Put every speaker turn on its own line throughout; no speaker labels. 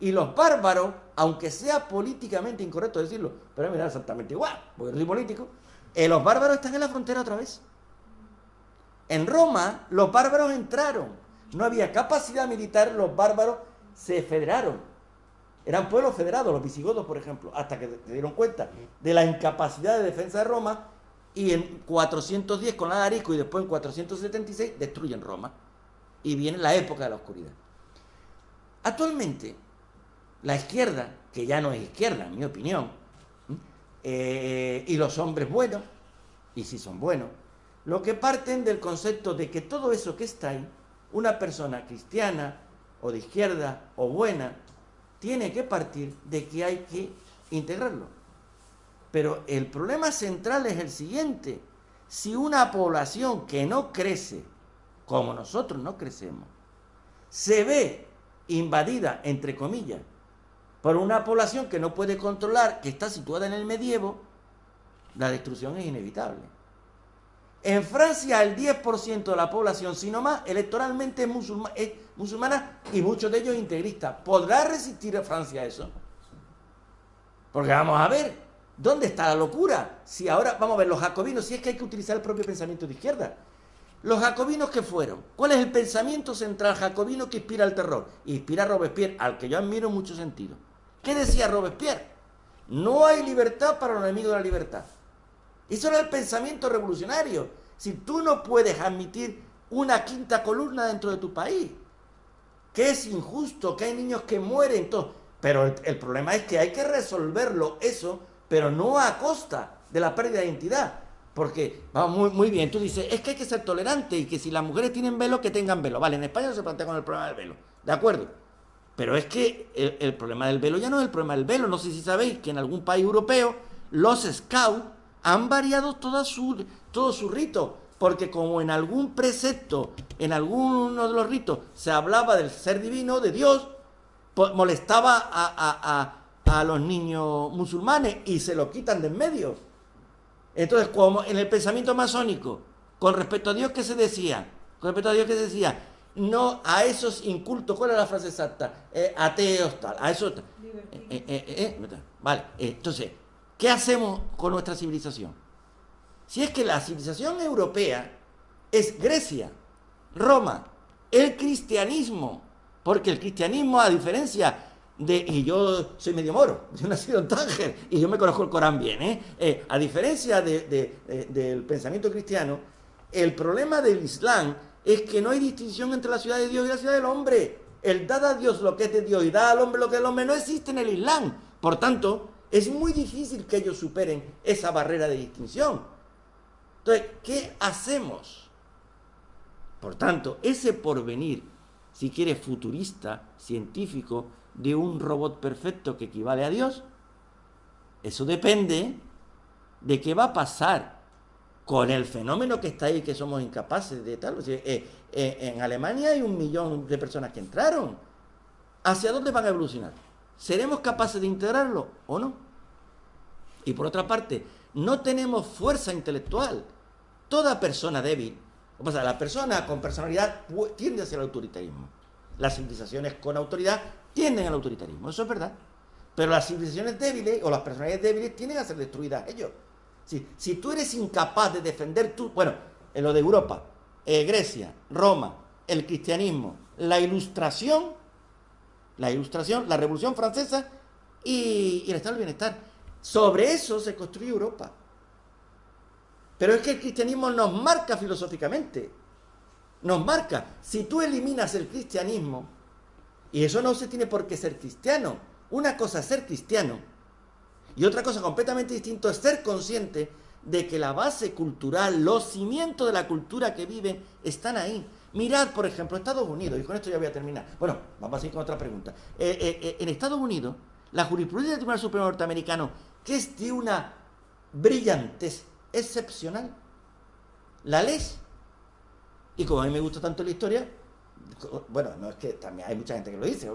Y los bárbaros, aunque sea políticamente incorrecto decirlo, pero mira, exactamente igual, porque no soy político, los bárbaros están en la frontera otra vez. En Roma, los bárbaros entraron. No había capacidad militar, los bárbaros se federaron. Eran pueblos federados, los visigodos, por ejemplo, hasta que se dieron cuenta de la incapacidad de defensa de Roma y en 410 con Alarico y después en 476 destruyen Roma. Y viene la época de la oscuridad. Actualmente, la izquierda, que ya no es izquierda, en mi opinión, y los hombres buenos, y si son buenos, lo que parten del concepto de que todo eso que está ahí, una persona cristiana o de izquierda o buena, tiene que partir de que hay que integrarlo. Pero el problema central es el siguiente: si una población que no crece, como nosotros no crecemos, se ve invadida, entre comillas, por una población que no puede controlar, que está situada en el medievo, la destrucción es inevitable. En Francia el 10% de la población, si no más, electoralmente es musulmana y muchos de ellos integristas. ¿Podrá resistir a Francia eso? Porque vamos a ver, ¿dónde está la locura? Si ahora, vamos a ver, los jacobinos, si es que hay que utilizar el propio pensamiento de izquierda. Los jacobinos que fueron, ¿cuál es el pensamiento central jacobino que inspira el terror? Inspira a Robespierre, al que yo admiro en muchos sentidos. ¿Qué decía Robespierre? No hay libertad para los enemigos de la libertad. Eso era el pensamiento revolucionario. Si tú no puedes admitir una quinta columna dentro de tu país, que es injusto, que hay niños que mueren, todo. Pero el problema es que hay que resolverlo eso, pero no a costa de la pérdida de identidad. Porque, vamos, muy bien, tú dices, es que hay que ser tolerante y que si las mujeres tienen velo, que tengan velo. Vale, en España no se plantea con el problema del velo, ¿de acuerdo? Pero es que el problema del velo ya no es el problema del velo. No sé si sabéis que en algún país europeo los scouts han variado todo su rito, porque como en algún precepto, en alguno de los ritos, se hablaba del ser divino, de Dios, pues molestaba a los niños musulmanes y se lo quitan de en medio. Entonces, como en el pensamiento masónico, con respecto a Dios, ¿qué se decía? Con respecto a Dios, ¿qué se decía? No a esos incultos, ¿cuál es la frase exacta? Ateos, tal, a eso tal. Vale, entonces, ¿qué hacemos con nuestra civilización? Si es que la civilización europea es Grecia, Roma, el cristianismo, porque el cristianismo, a diferencia y yo soy medio moro, yo he nacido en Tánger y yo me conozco el Corán bien, a diferencia del pensamiento cristiano, el problema del Islam es que no hay distinción entre la ciudad de Dios y la ciudad del hombre. El dar a Dios lo que es de Dios y dar al hombre lo que es del hombre no existe en el Islam. Por tanto, es muy difícil que ellos superen esa barrera de distinción. Entonces, ¿qué hacemos? Por tanto, ese porvenir, si quieres, futurista, científico, de un robot perfecto que equivale a Dios, eso depende de qué va a pasar con el fenómeno que está ahí, que somos incapaces de tal. O sea, en Alemania hay 1 millón de personas que entraron. ¿Hacia dónde van a evolucionar? ¿Seremos capaces de integrarlo o no? Y por otra parte, no tenemos fuerza intelectual. Toda persona débil, o sea, la persona con personalidad tiende hacia el autoritarismo. Las civilizaciones con autoridad tienden al autoritarismo, eso es verdad. Pero las civilizaciones débiles o las personalidades débiles tienden a ser destruidas ellos. Si tú eres incapaz de defender bueno, en lo de Europa, Grecia, Roma, el cristianismo, la ilustración, la Revolución Francesa y el estado del bienestar, sobre eso se construye Europa. Pero es que el cristianismo nos marca filosóficamente. Nos marca. Si tú eliminas el cristianismo, y eso no se tiene por qué ser cristiano. Una cosa es ser cristiano y otra cosa completamente distinta es ser consciente de que la base cultural, los cimientos de la cultura que viven están ahí. Mirad, por ejemplo, Estados Unidos, y con esto ya voy a terminar. Bueno, vamos a ir con otra pregunta. En Estados Unidos, la jurisprudencia del Tribunal Supremo norteamericano, que es de una brillantez excepcional, la ley, y como a mí me gusta tanto la historia, bueno, no es que también hay mucha gente que lo dice,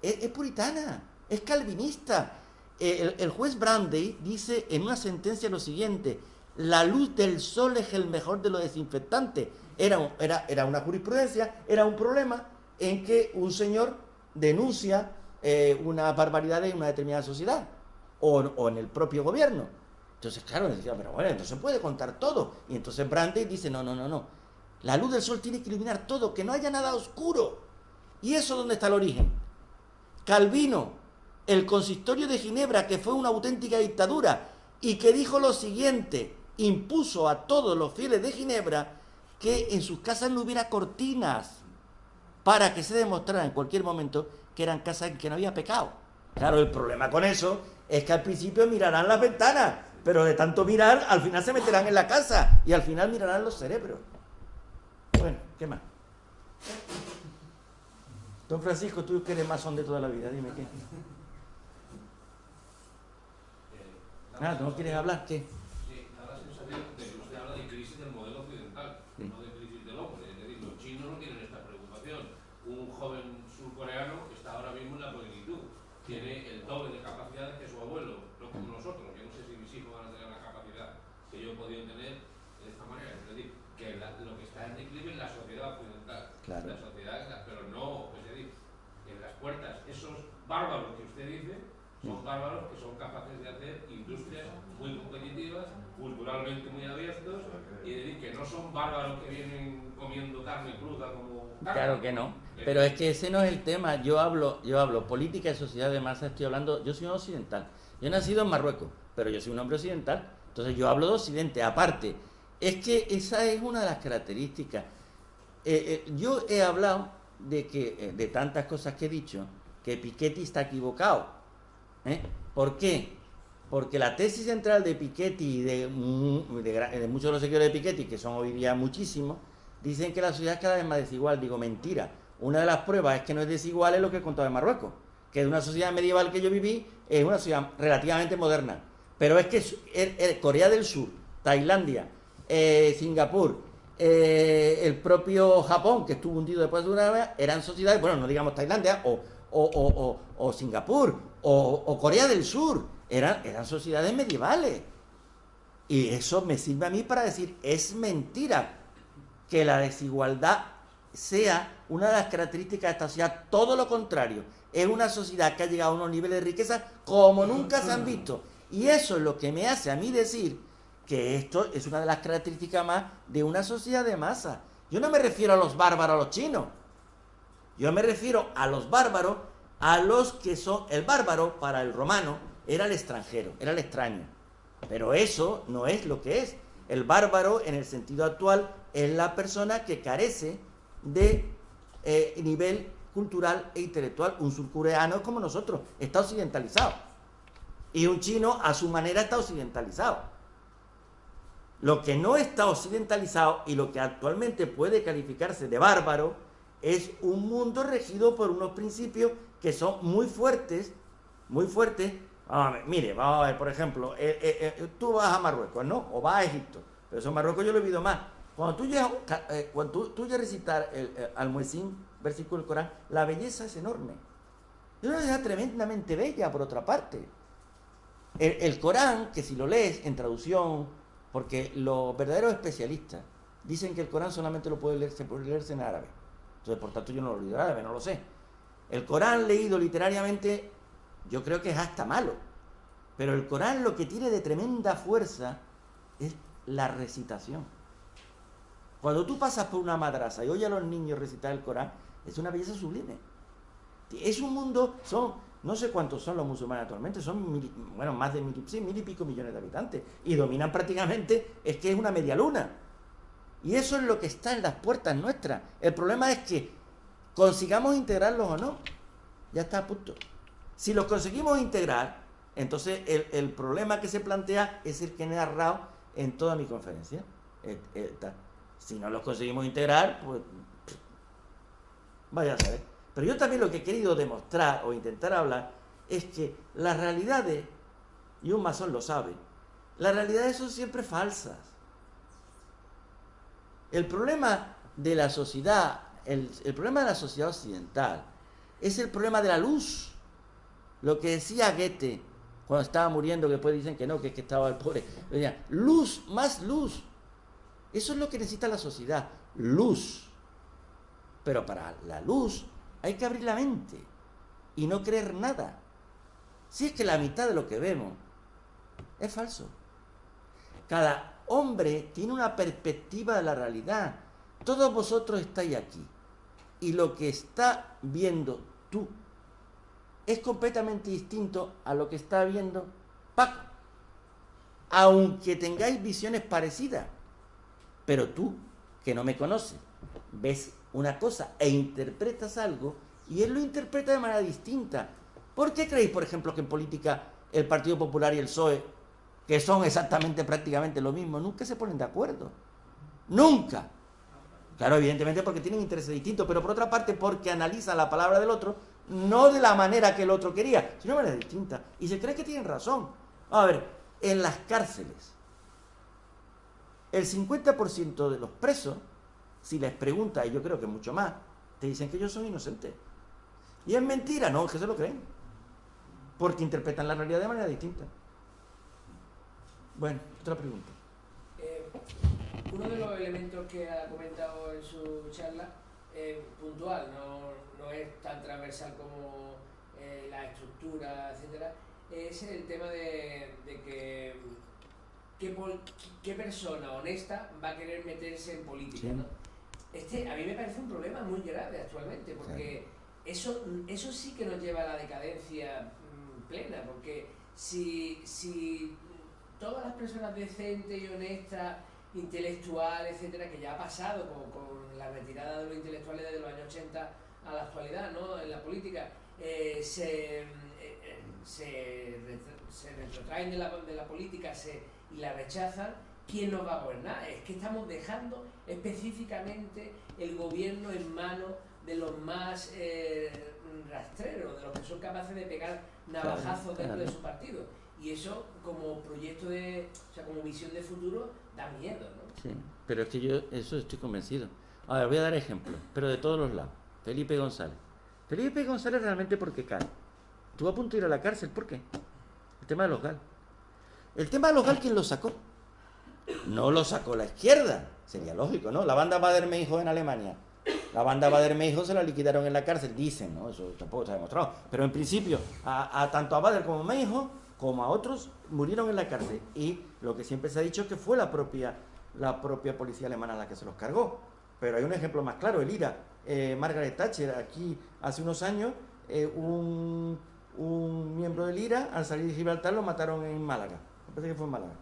es puritana, es calvinista. El juez Brandeis dice en una sentencia lo siguiente: la luz del sol es el mejor de los desinfectantes. Era una jurisprudencia, era un problema en que un señor denuncia unas barbaridades en una determinada sociedad o en el propio gobierno. Entonces, claro, decía, pero bueno, no se puede contar todo. Y entonces Brandes dice, no, no, no, no. La luz del sol tiene que iluminar todo, que no haya nada oscuro. ¿Y eso dónde está el origen? Calvino, el consistorio de Ginebra, que fue una auténtica dictadura y que dijo lo siguiente, impuso a todos los fieles de Ginebra que en sus casas no hubiera cortinas para que se demostrara en cualquier momento que eran casas en que no había pecado. Claro, el problema con eso es que al principio mirarán las ventanas, pero de tanto mirar, al final se meterán en la casa y al final mirarán los cerebros. Bueno, ¿qué más? Don Francisco, tú que eres masón de toda la vida, dime qué. ¿No quieres hablar? ¿Qué?
Sí, da la sensación de que usted habla de crisis del modelo occidental, no de crisis del hombre. Es decir, los chinos no tienen esta preocupación. Un joven surcoreano está ahora mismo en la plenitud. Tiene el doble de capacidades que su abuelo, no como nosotros. Yo no sé si mis hijos van a tener la capacidad que yo he podido tener de esta manera. Es decir, que lo que está en declive es la sociedad occidental.
Claro.
La sociedad, pero no, es decir, en las puertas, esos bárbaros que usted dice, son bárbaros que son capaces de hacer industrias muy competitivas, culturalmente muy abiertos, y decir que no son bárbaros que vienen comiendo carne cruda como carne.
Claro que no, pero es que ese no es el tema. Yo hablo política y sociedad de masa, estoy hablando, yo soy un occidental, yo he nacido en Marruecos, pero yo soy un hombre occidental, entonces yo hablo de Occidente. Aparte, es que esa es una de las características. Yo he hablado de tantas cosas que he dicho, que Piketty está equivocado. ¿Por qué? Porque la tesis central de Piketty y de muchos de los seguidores de Piketty, que son hoy día muchísimos, dicen que la sociedad es cada vez más desigual. Digo, mentira. Una de las pruebas es que no es desigual, es lo que he contado de Marruecos, que de una sociedad medieval que yo viví es una sociedad relativamente moderna. Pero es que Corea del Sur, Tailandia, Singapur, el propio Japón, que estuvo hundido después de una vez, eran sociedades, bueno, no digamos Tailandia o Singapur o Corea del Sur, eran sociedades medievales. Y eso me sirve a mí para decir, es mentira que la desigualdad sea una de las características de esta sociedad. Todo lo contrario, es una sociedad que ha llegado a unos niveles de riqueza como nunca se han visto. Y eso es lo que me hace a mí decir que esto es una de las características más de una sociedad de masa. Yo no me refiero a los bárbaros, a los chinos. Yo me refiero a los bárbaros, a los que son... El bárbaro, para el romano, era el extranjero, era el extraño. Pero eso no es lo que es. El bárbaro, en el sentido actual, es la persona que carece de nivel cultural e intelectual. Un surcoreano como nosotros, está occidentalizado. Y un chino, a su manera, está occidentalizado. Lo que no está occidentalizado y lo que actualmente puede calificarse de bárbaro es un mundo regido por unos principios que son muy fuertes, muy fuertes. Vamos a ver, por ejemplo, tú vas a Marruecos, ¿no? O vas a Egipto, pero eso en Marruecos yo lo he vivido más. Cuando tú llegas a recitar al muezín, versículo del Corán, la belleza es enorme. Es una belleza tremendamente bella, por otra parte. El Corán, que si lo lees en traducción, porque los verdaderos especialistas dicen que el Corán solamente se puede leerse en árabe. Entonces, por tanto, yo no lo leo en árabe, no lo sé. El Corán leído literariamente, yo creo que es hasta malo. Pero el Corán lo que tiene de tremenda fuerza es la recitación. Cuando tú pasas por una madrasa y oyes a los niños recitar el Corán, es una belleza sublime. Es un mundo, no sé cuántos son los musulmanes actualmente, son más de mil y pico millones de habitantes, y dominan prácticamente, es que es una media luna. Y eso es lo que está en las puertas nuestras. El problema es que consigamos integrarlos o no, ya está a punto. Si los conseguimos integrar, entonces el problema que se plantea es el que he narrado en toda mi conferencia. Si no los conseguimos integrar, pues vaya a saber. Pero yo también lo que he querido demostrar o intentar hablar es que las realidades, y un masón lo sabe, las realidades son siempre falsas. El problema de la sociedad, el problema de la sociedad occidental es el problema de la luz. Lo que decía Goethe cuando estaba muriendo, que después dicen que no, que es que estaba el pobre. Decía, luz, más luz. Eso es lo que necesita la sociedad, luz. Pero para la luz hay que abrir la mente. y no creer nada. Si es que la mitad de lo que vemos es falso. Cada hombre tiene una perspectiva de la realidad. Todos vosotros estáis aquí y lo que está viendo tú es completamente distinto a lo que está viendo Paco, aunque tengáis visiones parecidas. Pero tú, que no me conoces, ves una cosa e interpretas algo y él lo interpreta de manera distinta. ¿Por qué creéis, por ejemplo, que en política el Partido Popular y el PSOE, que son exactamente prácticamente lo mismo, nunca se ponen de acuerdo? ¡Nunca! Claro, evidentemente porque tienen intereses distintos, pero por otra parte porque analizan la palabra del otro no de la manera que el otro quería, sino de manera distinta. Y se cree que tienen razón. A ver, en las cárceles, el 50% de los presos, si les preguntas, y yo creo que mucho más, te dicen que ellos son inocentes. Y es mentira, no, es que se lo creen. Porque interpretan la realidad de manera distinta. Bueno, otra pregunta.
Uno de los elementos que ha comentado en su charla es puntual, no es tan transversal como la estructura, etcétera, es el tema de que qué persona honesta va a querer meterse en política,
Sí.
¿no? A mí me parece un problema muy grave actualmente, porque eso sí que nos lleva a la decadencia plena, porque si todas las personas decentes y honestas, intelectuales, etcétera, que ya ha pasado con la retirada de los intelectuales desde los años 80 a la actualidad, ¿no?, en la política, se retrotraen de la política y la rechazan, ¿quién nos va a gobernar? Es que estamos dejando específicamente el gobierno en manos de los más rastreros, de los que son capaces de pegar navajazos dentro de su partido. Y eso, como proyecto como visión de futuro, da miedo, ¿no?
Sí, pero es que yo eso estoy convencido. Ahora voy a dar ejemplos, pero de todos los lados. Felipe González. Felipe González realmente porque cae. Estuvo a punto de ir a la cárcel, ¿por qué? El tema de los GAL. El tema de los GAL, ¿quién lo sacó? No lo sacó la izquierda. Sería lógico, ¿no? La banda Baader-Meinhof en Alemania. La banda Baader-Meinhof se la liquidaron en la cárcel, dicen, ¿no? Eso tampoco está demostrado. Pero en principio, tanto a Baader como a Meinhof, como a otros, murieron en la cárcel. Y lo que siempre se ha dicho es que fue la propia policía alemana la que se los cargó. Pero hay un ejemplo más claro, el IRA. Margaret Thatcher, aquí hace unos años, un miembro del IRA, al salir de Gibraltar, lo mataron en Málaga. Me parece que fue en Málaga.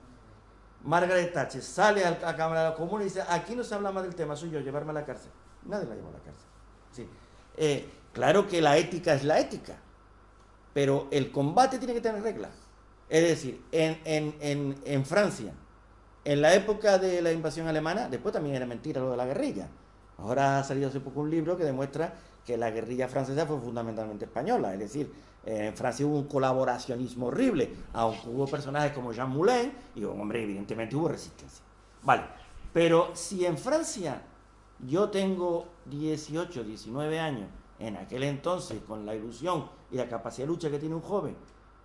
Margaret Thatcher sale a la Cámara de los Comunes y dice: aquí no se habla más del tema, soy yo, llevarme a la cárcel. Nadie la llevó a la cárcel. Sí. Claro que la ética es la ética, pero el combate tiene que tener reglas. Es decir, en Francia, en la época de la invasión alemana, después también era mentira lo de la guerrilla. Ahora ha salido hace poco un libro que demuestra que la guerrilla francesa fue fundamentalmente española. Es decir, en Francia hubo un colaboracionismo horrible, aunque hubo personajes como Jean Moulin, y hombre, evidentemente hubo resistencia. Vale, pero si en Francia yo tengo 18, 19 años, en aquel entonces, con la ilusión y la capacidad de lucha que tiene un joven,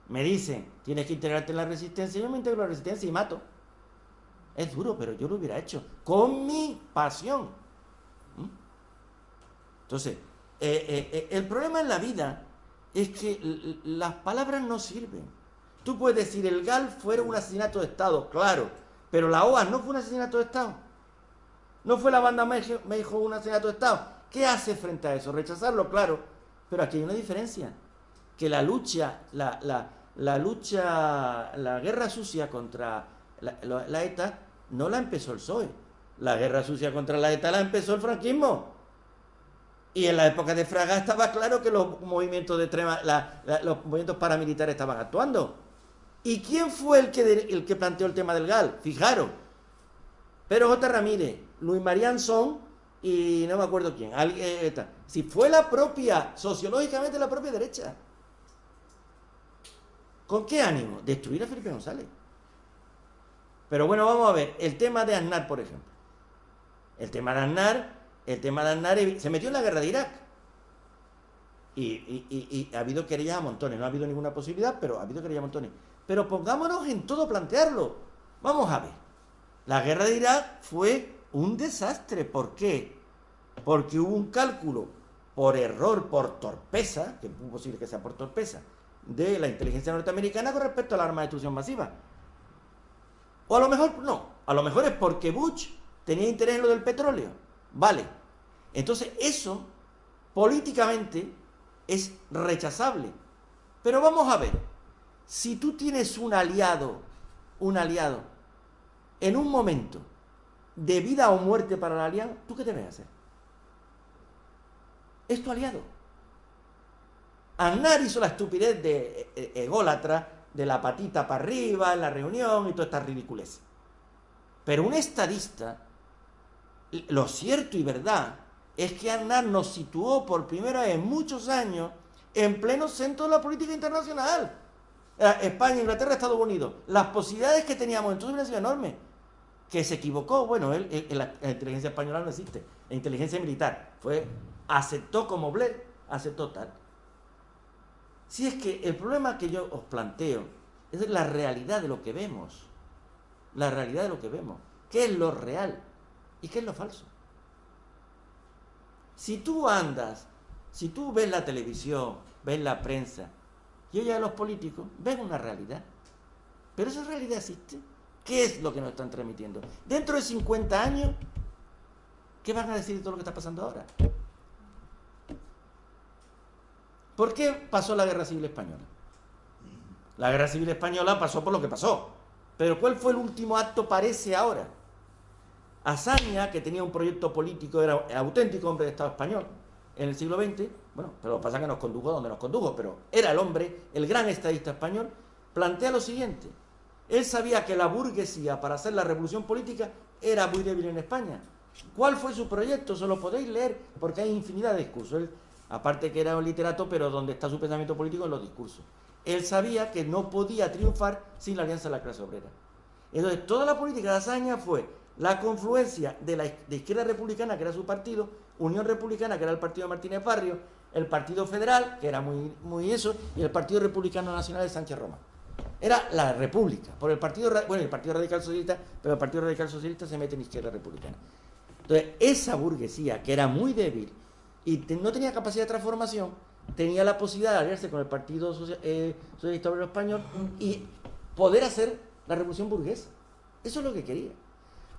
me dicen, tienes que integrarte en la resistencia, yo me integro en la resistencia y mato. Es duro, pero yo lo hubiera hecho, con mi pasión. Entonces, el problema en la vida es que las palabras no sirven. Tú puedes decir, el GAL fue un asesinato de Estado, claro, pero la OAS no fue un asesinato de Estado. No fue la banda Meinhof un asesinato de Estado. ¿Qué hace frente a eso? Rechazarlo, claro, pero aquí hay una diferencia, que la lucha, la guerra sucia contra la ETA no la empezó el PSOE. La guerra sucia contra la ETA la empezó el franquismo. Y en la época de Fraga estaba claro que los movimientos los movimientos paramilitares estaban actuando. ¿Y quién fue el que planteó el tema del GAL? Fijaros, Pedro J. Ramírez, Luis Marián Son y no me acuerdo quién. Si fue sociológicamente la propia derecha. ¿Con qué ánimo? Destruir a Felipe González. Pero bueno, vamos a ver, el tema de Aznar, por ejemplo. El tema de Aznar se metió en la guerra de Irak. Y ha habido querellas a montones. No ha habido ninguna posibilidad, pero ha habido querellas a montones. Pero pongámonos en todo plantearlo. Vamos a ver. La guerra de Irak fue un desastre. ¿Por qué? Porque hubo un cálculo por error, por torpeza, que es muy posible que sea por torpeza, de la inteligencia norteamericana con respecto al arma de destrucción masiva. O a lo mejor no, a lo mejor es porque Bush tenía interés en lo del petróleo. Vale, entonces eso políticamente es rechazable. Pero vamos a ver, si tú tienes un aliado en un momento de vida o muerte para el aliado, ¿tú qué debes hacer? Es tu aliado. Aznar hizo la estupidez de ególatra, de la patita para arriba en la reunión y toda esta ridiculez. Pero un estadista, lo cierto y verdad es que Aznar nos situó por primera vez en muchos años en pleno centro de la política internacional. España, Inglaterra, Estados Unidos. Las posibilidades que teníamos entonces hubieran sido enormes. Que se equivocó, bueno, la inteligencia española no existe. La inteligencia militar aceptó como Blair, aceptó tal. Si es que el problema que yo os planteo es la realidad de lo que vemos. La realidad de lo que vemos. ¿Qué es lo real y qué es lo falso? Si tú ves la televisión, ves la prensa y oyes a los políticos, ves una realidad. Pero esa realidad existe. ¿Qué es lo que nos están transmitiendo? Dentro de 50 años, ¿qué van a decir de todo lo que está pasando ahora? ¿Por qué pasó la Guerra Civil Española? La Guerra Civil Española pasó por lo que pasó. Pero ¿cuál fue el último acto parece ahora? Azaña, que tenía un proyecto político, era auténtico hombre de Estado español en el siglo XX, bueno, pero lo que pasa es que nos condujo donde nos condujo, pero era el hombre, el gran estadista español, plantea lo siguiente. Él sabía que la burguesía para hacer la revolución política era muy débil en España. ¿Cuál fue su proyecto? Se lo podéis leer porque hay infinidad de discursos. Él, aparte que era un literato, pero donde está su pensamiento político en los discursos. Él sabía que no podía triunfar sin la alianza de la clase obrera. Entonces, toda la política de Azaña fue la confluencia de Izquierda Republicana, que era su partido, Unión Republicana, que era el partido de Martínez Barrio, el Partido Federal, que era muy eso, y el Partido Republicano Nacional de Sánchez Roma. Era la República, por el Partido Radical Socialista, pero el Partido Radical Socialista se mete en Izquierda Republicana. Entonces, esa burguesía, que era muy débil y no tenía capacidad de transformación, tenía la posibilidad de aliarse con el Partido Socialista Obrero Español y poder hacer la revolución burguesa. Eso es lo que quería.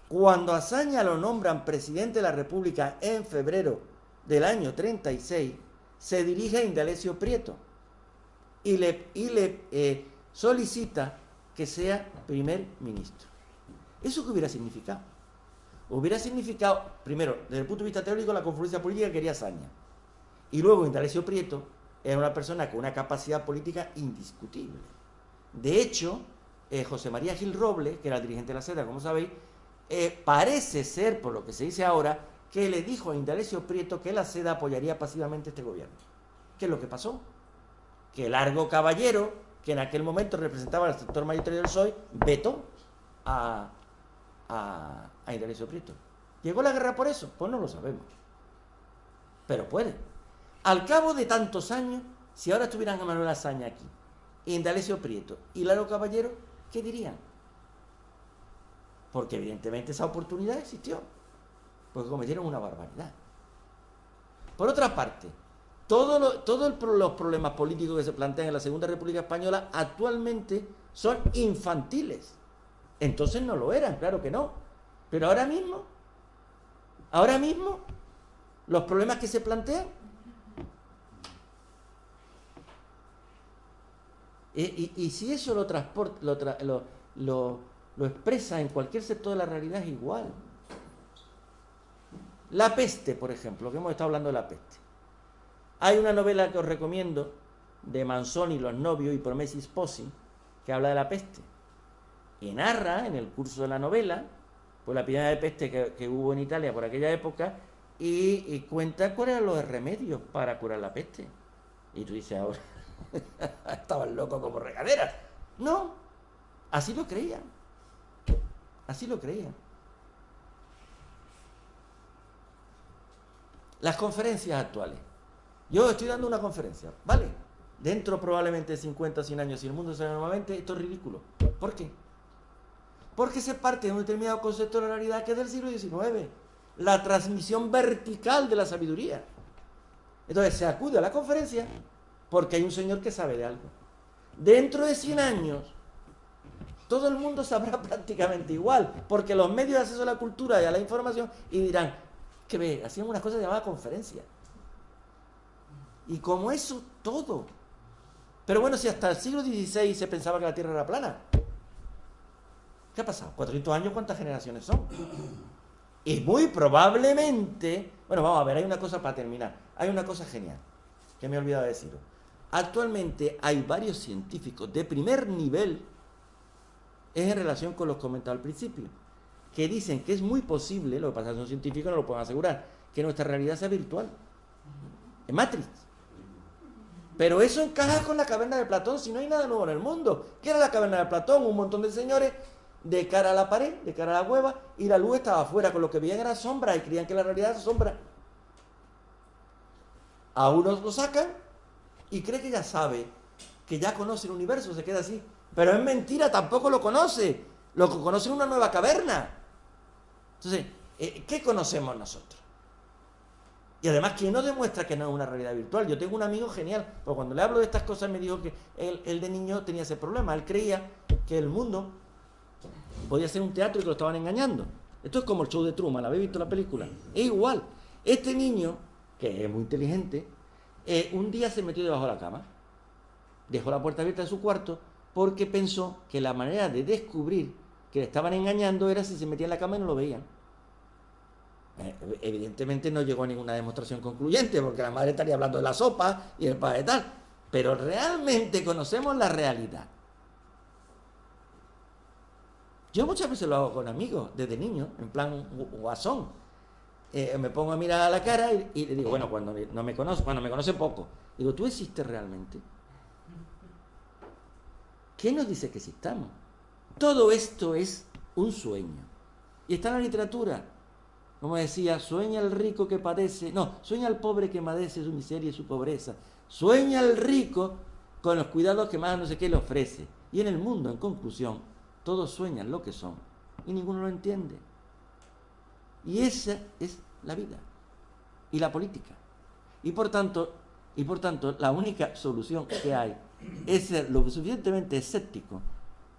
Cuando Azaña lo nombran presidente de la República en febrero del año 36, se dirige a Indalecio Prieto y le solicita que sea primer ministro. ¿Eso qué hubiera significado? Hubiera significado, primero, desde el punto de vista teórico, la confluencia política que quería Azaña. Y luego Indalecio Prieto era una persona con una capacidad política indiscutible. De hecho, José María Gil Robles, que era el dirigente de la SEDA, como sabéis, parece ser, por lo que se dice ahora, que le dijo a Indalecio Prieto que la SEDA apoyaría pasivamente este gobierno. ¿Qué es lo que pasó? Que Largo Caballero, que en aquel momento representaba al sector mayoritario del PSOE, vetó a Indalecio Prieto. ¿Llegó la guerra por eso? Pues no lo sabemos. Pero puede. Al cabo de tantos años, si ahora estuvieran a Manuel Azaña aquí, Indalecio Prieto y Largo Caballero, ¿qué dirían? Porque evidentemente esa oportunidad existió, porque cometieron una barbaridad. Por otra parte, todos los problemas políticos que se plantean en la Segunda República Española actualmente son infantiles. Entonces no lo eran, claro que no. Pero ahora mismo, los problemas que se plantean, y si eso lo expresa en cualquier sector de la realidad, es igual. La peste, por ejemplo, que hemos estado hablando de la peste. Hay una novela que os recomiendo de Manzoni, Los novios y Promessi Sposi, que habla de la peste. Y narra en el curso de la novela pues la epidemia de peste que hubo en Italia por aquella época y cuenta cuáles eran los remedios para curar la peste. Y tú dices ahora, estaban locos como regaderas. No, así lo creían. Así lo creían. Las conferencias actuales. Yo estoy dando una conferencia, ¿vale? Dentro probablemente de 50 o 100 años, si el mundo sale nuevamente, esto es ridículo. ¿Por qué? Porque se parte de un determinado concepto de la realidad que es del siglo XIX. La transmisión vertical de la sabiduría. Es Entonces se acude a la conferencia porque hay un señor que sabe de algo. Dentro de 100 años, todo el mundo sabrá prácticamente igual, porque los medios de acceso a la cultura y a la información y dirán, que ve, hacían una cosa llamada conferencia. Y como eso, todo. Pero bueno, si hasta el siglo XVI se pensaba que la Tierra era plana, ¿qué ha pasado? 400 años, ¿cuántas generaciones son? Y muy probablemente, bueno, vamos a ver, hay una cosa para terminar, hay una cosa genial, que me he olvidado de deciros. Actualmente hay varios científicos de primer nivel, es en relación con los comentados al principio, que dicen que es muy posible, lo que pasa es que son científicos, no lo pueden asegurar, que nuestra realidad sea virtual, en Matrix. Pero eso encaja con la caverna de Platón, si no hay nada nuevo en el mundo. ¿Qué era la caverna de Platón? Un montón de señores de cara a la pared, de cara a la cueva, y la luz estaba afuera, con lo que veían era sombra y creían que la realidad era sombra. A unos lo sacan y cree que ya sabe, que ya conoce el universo, se queda así. Pero es mentira, tampoco lo conoce. Lo que conoce es una nueva caverna. Entonces, ¿qué conocemos nosotros? Y además, ¿quién nos demuestra que no es una realidad virtual? Yo tengo un amigo genial, porque cuando le hablo de estas cosas me dijo que él de niño tenía ese problema. Él creía que el mundo podía ser un teatro y que lo estaban engañando. Esto es como el show de Truman, ¿habéis visto la película? Es igual. Este niño, que es muy inteligente, un día se metió debajo de la cama, dejó la puerta abierta de su cuarto, porque pensó que la manera de descubrir que le estaban engañando era si se metía en la cama y no lo veían. Evidentemente no llegó a ninguna demostración concluyente, porque la madre estaría hablando de la sopa y el padre tal, pero realmente conocemos la realidad. Yo muchas veces lo hago con amigos, desde niño, en plan guasón. Me pongo a mirar a la cara y le digo, bueno, cuando me conoce poco, digo, ¿tú existes realmente? ¿Qué nos dice que existamos? Todo esto es un sueño. Y está en la literatura. Como decía, sueña el rico que padece, no, sueña el pobre que padece su miseria y su pobreza. Sueña el rico con los cuidados que más no sé qué le ofrece. Y en el mundo, en conclusión, todos sueñan lo que son y ninguno lo entiende. Y esa es la vida y la política. Y por tanto, la única solución que hay es ser lo suficientemente escéptico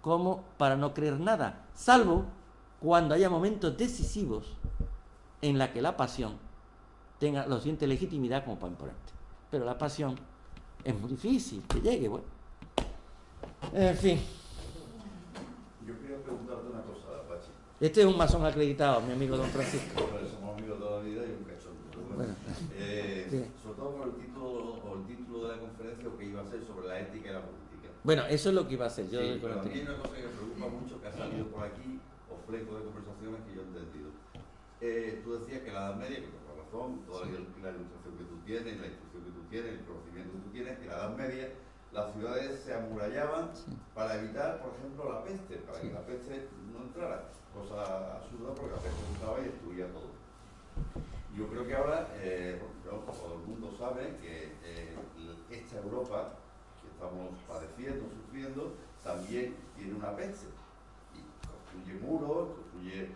como para no creer nada, salvo cuando haya momentos decisivos en la que la pasión tenga lo suficiente legitimidad como para imponerte. Pero la pasión es muy difícil que llegue, bueno. En fin.
Yo quería preguntarte una cosa, Pachi.
Este es un masón acreditado, mi amigo don Francisco.
Bueno, somos amigos toda la vida y un cachón.
Bueno, sí.
Sobre todo por el título de la conferencia, lo que iba a ser sobre la ética y la política.
Bueno, eso es lo que iba a hacer. Yo
Sí, pero a mí hay una cosa que me preocupa mucho, que ha salido por aquí, o flecos de conversaciones que yo he entendido. Tú decías que la Edad Media, que por razón, toda la ilustración que tú tienes, la instrucción que tú tienes, el conocimiento que tú tienes, que la Edad Media las ciudades se amurallaban para evitar, por ejemplo, la peste, para que la peste no entrara. Cosa absurda porque la peste entraba y destruía todo. Yo creo que ahora, todo el mundo sabe que esta Europa que estamos padeciendo, sufriendo, también tiene una peste. Y construye muros, construye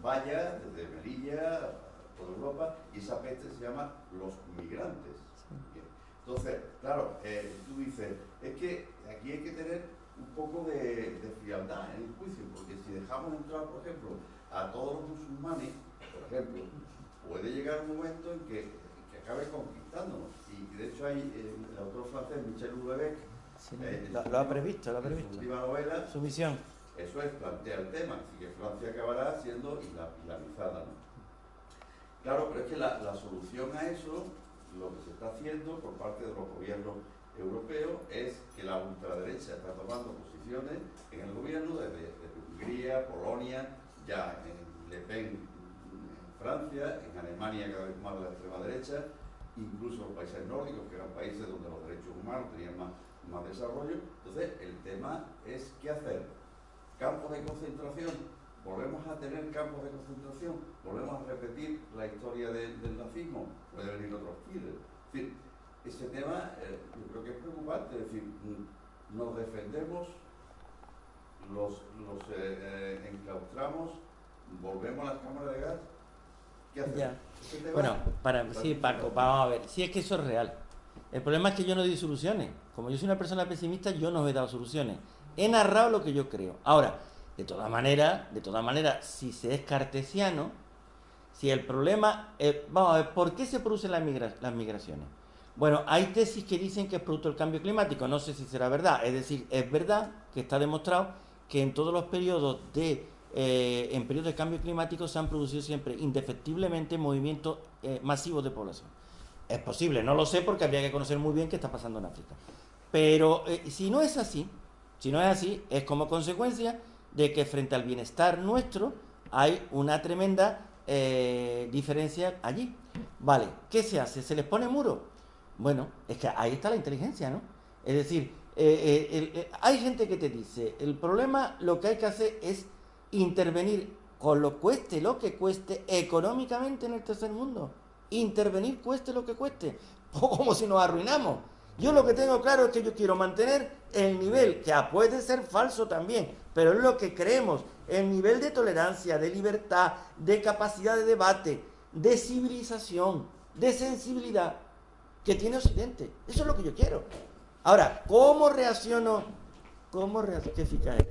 vallas desde Melilla a toda Europa, y esa peste se llama los migrantes. Entonces, claro, tú dices, es que aquí hay que tener un poco de frialdad en el juicio, porque si dejamos entrar, por ejemplo, a todos los musulmanes, por ejemplo, puede llegar un momento en que acabe conquistándonos. Y de hecho hay el autor francés Michel Houellebecq,
lo ha previsto,
en su última novela,
su misión.
eso es, plantea el tema, así que Francia acabará siendo islamizada, ¿no? Claro, pero es que la solución a eso, lo que se está haciendo por parte de los gobiernos europeos, es que la ultraderecha está tomando posiciones en el gobierno desde Hungría, Polonia, ya en Le Pen en Francia, en Alemania cada vez más la extrema derecha, incluso los países nórdicos, que eran países donde los derechos humanos tenían más desarrollo. Entonces, el tema es qué hacer. Campos de concentración, volvemos a tener campos de concentración, volvemos a repetir la historia del nazismo, puede venir otros tiros. Es decir, ese tema yo creo que es preocupante, es decir, nos defendemos, los enclaustramos, volvemos a las cámaras de gas. ¿Qué hacer?
Ya.
¿Qué te
Bueno,
va?
sí, Paco, vamos a ver. Sí, es que eso es real. El problema es que yo no doy soluciones. Como yo soy una persona pesimista, yo no os he dado soluciones. He narrado lo que yo creo. Ahora, de todas maneras, si se es cartesiano, si el problema... vamos a ver, ¿por qué se producen las migraciones? Bueno, hay tesis que dicen que es producto del cambio climático. No sé si será verdad. Es decir, es verdad que está demostrado que en todos los periodos en periodos de cambio climático se han producido siempre indefectiblemente movimientos masivos de población. Es posible, no lo sé porque habría que conocer muy bien qué está pasando en África. Pero si no es así, es como consecuencia de que frente al bienestar nuestro hay una tremenda diferencia allí. Vale, ¿qué se hace? ¿Se les pone muro? Bueno, es que ahí está la inteligencia, ¿no? Es decir, hay gente que te dice, el problema lo que hay que hacer es intervenir con lo que cueste económicamente en el tercer mundo. Intervenir cueste lo que cueste, como si nos arruinamos. Yo lo que tengo claro es que yo quiero mantener el nivel, que puede ser falso también, pero es lo que creemos, el nivel de tolerancia, de libertad, de capacidad de debate, de civilización, de sensibilidad que tiene Occidente. Eso es lo que yo quiero. Ahora, ¿cómo reacciono? ¿Qué eficaz eres?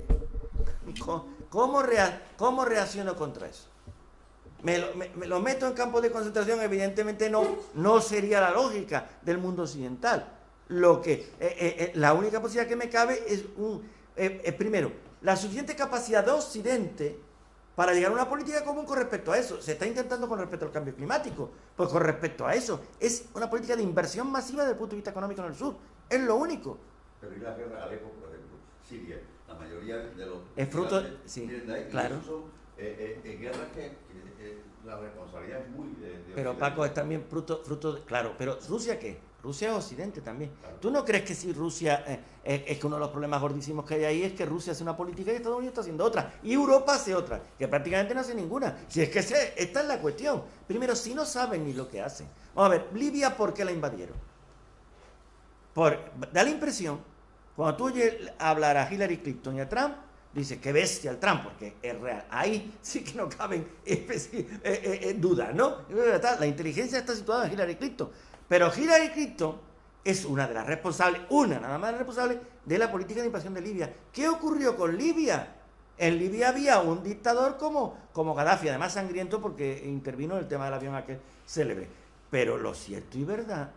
¿Cómo reacciono contra eso? ¿Me lo meto en campos de concentración? Evidentemente no sería la lógica del mundo occidental. La única posibilidad que me cabe es primero, la suficiente capacidad de Occidente para llegar a una política común con respecto a eso. Se está intentando con respecto al cambio climático, pues con respecto a eso. Es una política de inversión masiva desde el punto de vista económico en el sur. Es lo único.
Pero y la guerra Alepo, por ejemplo, Siria, la mayoría de los...
Es fruto, sí, claro.
Son guerras que la responsabilidad es muy de
pero
Occidente.
Paco, es también fruto de, claro, pero ¿Rusia qué? Rusia es Occidente también.
Claro.
¿Tú no crees que si Rusia, es que uno de los problemas gordísimos que hay ahí es que Rusia hace una política y Estados Unidos está haciendo otra, y Europa hace otra, que prácticamente no hace ninguna? Si es que esta es la cuestión. Primero, si no saben ni lo que hacen. Vamos a ver, Libia, ¿por qué la invadieron? Da la impresión, cuando tú oyes hablar a Hillary Clinton y a Trump, dices, qué bestia el Trump, porque es real. Ahí sí que no caben dudas, ¿no? La inteligencia está situada en Hillary Clinton. Pero Hillary Clinton es una de las responsables, nada más responsable de la política de invasión de Libia. ¿Qué ocurrió con Libia? En Libia había un dictador como Gaddafi, además sangriento porque intervino en el tema del avión aquel célebre. Pero lo cierto y verdad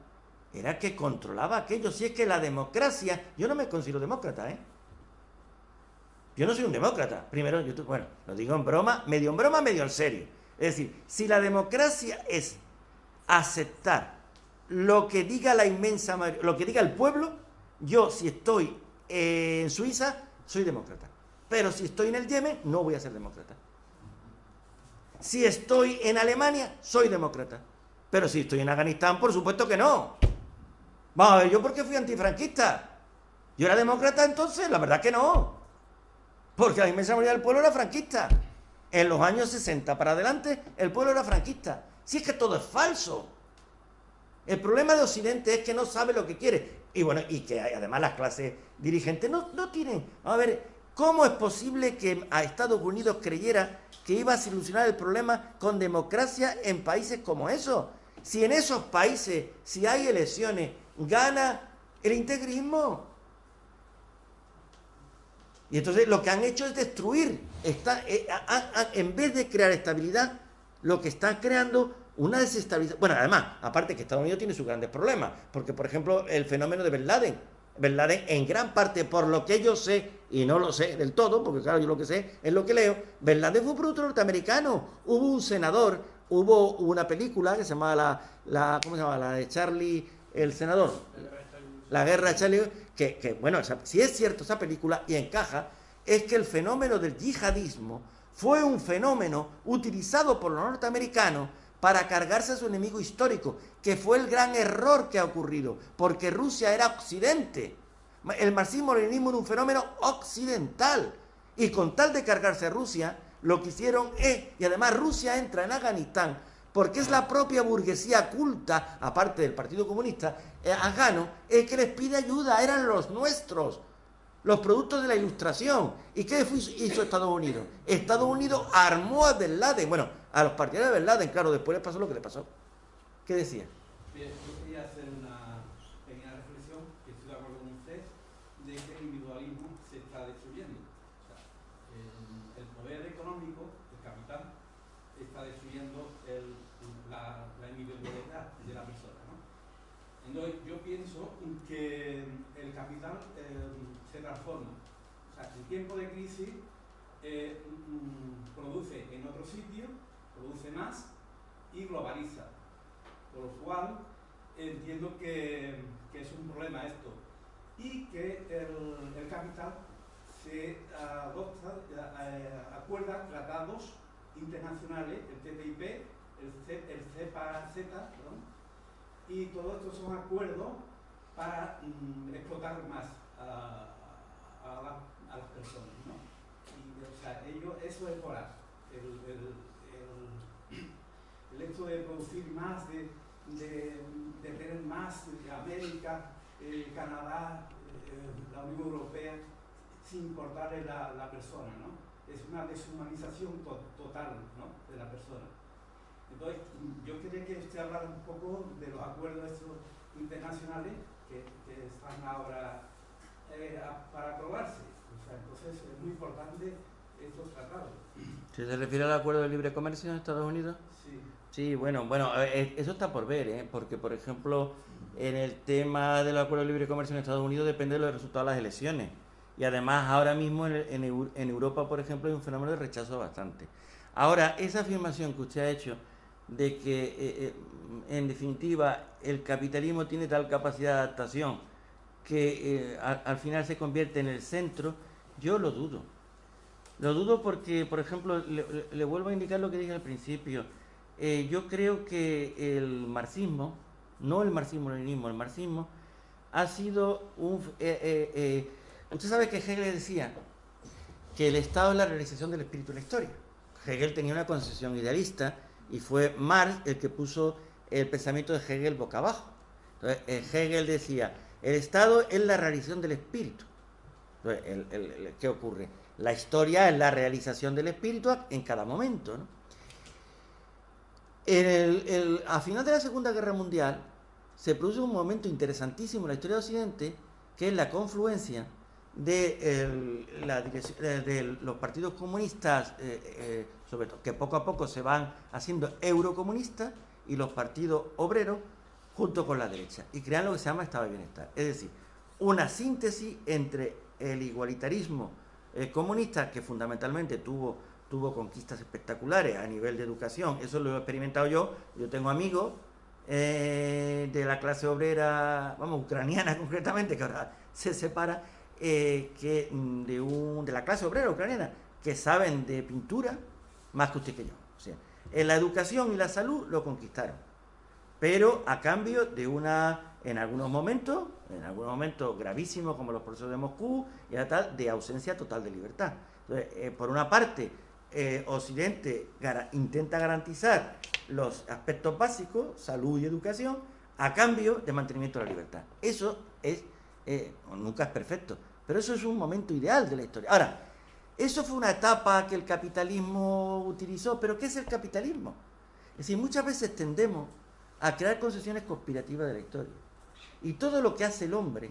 era que controlaba aquello. Si es que la democracia, yo no me considero demócrata, Yo no soy un demócrata. Primero, lo digo en broma, medio en serio. Es decir, si la democracia es aceptar lo que diga la inmensa mayoría, lo que diga el pueblo, yo si estoy en Suiza, soy demócrata. Pero si estoy en el Yemen, no voy a ser demócrata. Si estoy en Alemania, soy demócrata. Pero si estoy en Afganistán, por supuesto que no. Vamos a ver, ¿yo por qué fui antifranquista? ¿Yo era demócrata entonces? La verdad que no. Porque la inmensa mayoría del pueblo era franquista. En los años 60 para adelante, el pueblo era franquista. Si es que todo es falso. El problema de Occidente es que no sabe lo que quiere. Y que además las clases dirigentes no tienen. A ver, ¿cómo es posible que a Estados Unidos creyera que iba a solucionar el problema con democracia en países como esos? Si en esos países, si hay elecciones, gana el integrismo. Y entonces lo que han hecho es destruir. En vez de crear estabilidad, lo que están creando una desestabilización. Bueno, además, aparte que Estados Unidos tiene sus grandes problemas, porque por ejemplo el fenómeno de Bin Laden, en gran parte, por lo que yo sé, y no lo sé del todo, porque claro, yo lo que sé es lo que leo, Bin Laden fue un producto norteamericano. Hubo un senador, hubo una película que se llamaba ¿cómo se llama? La de Charlie, el senador. La guerra de Charlie, bueno, si es cierto esa película y encaja, es que el fenómeno del yihadismo fue un fenómeno utilizado por los norteamericanos para cargarse a su enemigo histórico, que fue el gran error que ha ocurrido, porque Rusia era occidente. El marxismo-leninismo era un fenómeno occidental, y con tal de cargarse a Rusia, lo que hicieron y además Rusia entra en Afganistán, porque es la propia burguesía culta, aparte del Partido Comunista afgano, el que les pide ayuda, eran los nuestros. los productos de la Ilustración. ¿Y qué hizo Estados Unidos? Estados Unidos armó a Bin Laden. Bueno, a los partidarios de Bin Laden, claro, después les pasó lo que le pasó. ¿Qué decía?
Bien, yo quería hacer una pequeña reflexión, que estoy de acuerdo con usted, de que el individualismo se está destruyendo. O sea, el poder económico, el capital, está destruyendo la individualidad de la persona, ¿no? Entonces, yo pienso que el capital se transforma. O sea, en tiempo de crisis produce en otro sitio, produce más y globaliza. Por lo cual, entiendo que es un problema esto. Y que el capital se acuerda tratados internacionales, el TTIP, el CEPA-Z, y todos estos son acuerdos para explotar más a las personas, ¿no? Y, o sea, eso es voraz. El hecho de producir más, de tener más de América, Canadá, la Unión Europea, sin importarle la persona, ¿no? Es una deshumanización total, ¿no?, de la persona. Entonces, yo quería que usted hablara un poco de los acuerdos estos internacionales que están ahora para aprobarse. O sea, entonces es muy importante estos tratados.
¿Se refiere al acuerdo de libre comercio en Estados Unidos?
Sí.
Sí, bueno, eso está por ver, ¿eh? Porque, por ejemplo, en el tema del acuerdo de libre comercio en Estados Unidos depende de los resultados de las elecciones. Y además, ahora mismo en Europa, por ejemplo, hay un fenómeno de rechazo bastante. Ahora, esa afirmación que usted ha hecho de que, en definitiva, el capitalismo tiene tal capacidad de adaptación que al final se convierte en el centro, yo lo dudo. Lo dudo porque, por ejemplo, le vuelvo a indicar lo que dije al principio. Yo creo que el marxismo, no el marxismo-leninismo, el marxismo ha sido un... usted sabe que Hegel decía que el Estado es la realización del espíritu de la historia. Hegel tenía una concepción idealista y fue Marx el que puso el pensamiento de Hegel boca abajo. Entonces, Hegel decía, el Estado es la realización del espíritu. Entonces, ¿qué ocurre? La historia es la realización del espíritu en cada momento, ¿no? A final de la Segunda Guerra Mundial se produce un momento interesantísimo en la historia de Occidente, que es la confluencia de los partidos comunistas, sobre todo, que poco a poco se van haciendo eurocomunistas, y los partidos obreros junto con la derecha, y crean lo que se llama Estado de Bienestar. Es decir, una síntesis entre el igualitarismo comunista, que fundamentalmente tuvo conquistas espectaculares a nivel de educación. Eso lo he experimentado yo tengo amigos de la clase obrera, vamos, ucraniana concretamente, que ahora se separa, de la clase obrera ucraniana, que saben de pintura más que usted que yo. O sea, en la educación y la salud lo conquistaron, pero a cambio de en algunos momentos gravísimos, como los procesos de Moscú, y tal, de ausencia total de libertad. Entonces, por una parte, Occidente intenta garantizar los aspectos básicos, salud y educación, a cambio de mantenimiento de la libertad. Eso nunca es perfecto, pero eso es un momento ideal de la historia. Ahora, eso fue una etapa que el capitalismo utilizó, pero ¿qué es el capitalismo? Es decir, muchas veces tendemos a crear concepciones conspirativas de la historia. Y todo lo que hace el hombre,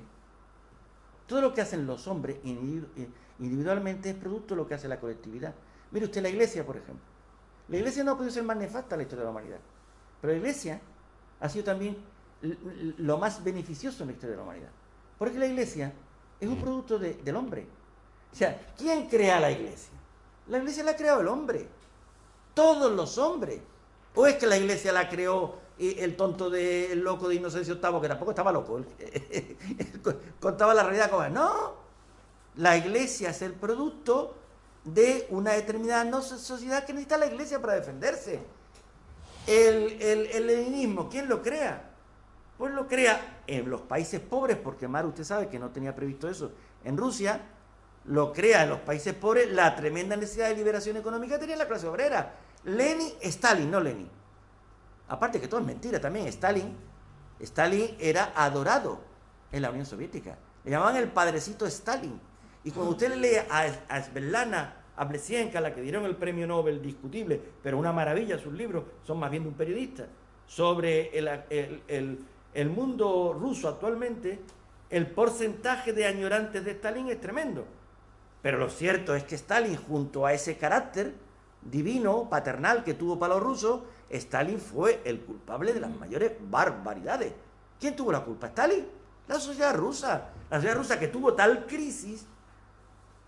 todo lo que hacen los hombres individualmente es producto de lo que hace la colectividad. Mire usted la Iglesia, por ejemplo. La Iglesia no ha podido ser más nefasta en la historia de la humanidad, pero la Iglesia ha sido también lo más beneficioso en la historia de la humanidad, porque la Iglesia es un producto del hombre. O sea, ¿quién crea la Iglesia? La Iglesia la ha creado el hombre, todos los hombres. ¿O es que la Iglesia la creó el tonto el loco de Inocencio VIII, que tampoco estaba loco, contaba la realidad como es? No, la Iglesia es el producto de una determinada sociedad que necesita la Iglesia para defenderse. El leninismo, ¿quién lo crea? Pues lo crea en los países pobres, porque Maru, usted sabe que no tenía previsto eso. En Rusia lo crea en los países pobres la tremenda necesidad de liberación económica que tenía la clase obrera. Stalin, no Lenin. Aparte que todo es mentira también. Stalin era adorado en la Unión Soviética. Le llamaban el padrecito Stalin. Y cuando usted lee a Svetlana Ablesienka, a la que dieron el premio Nobel discutible, pero una maravilla sus libros, son más bien de un periodista, sobre el mundo ruso actualmente, el porcentaje de añorantes de Stalin es tremendo. Pero lo cierto es que Stalin, junto a ese carácter divino, paternal que tuvo para los rusos, Stalin fue el culpable de las mayores barbaridades. ¿Quién tuvo la culpa? ¿Stalin? La sociedad rusa. La sociedad rusa que tuvo tal crisis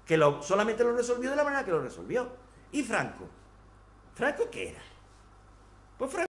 que solamente lo resolvió de la manera que lo resolvió. ¿Y Franco? ¿Franco qué era? Pues Franco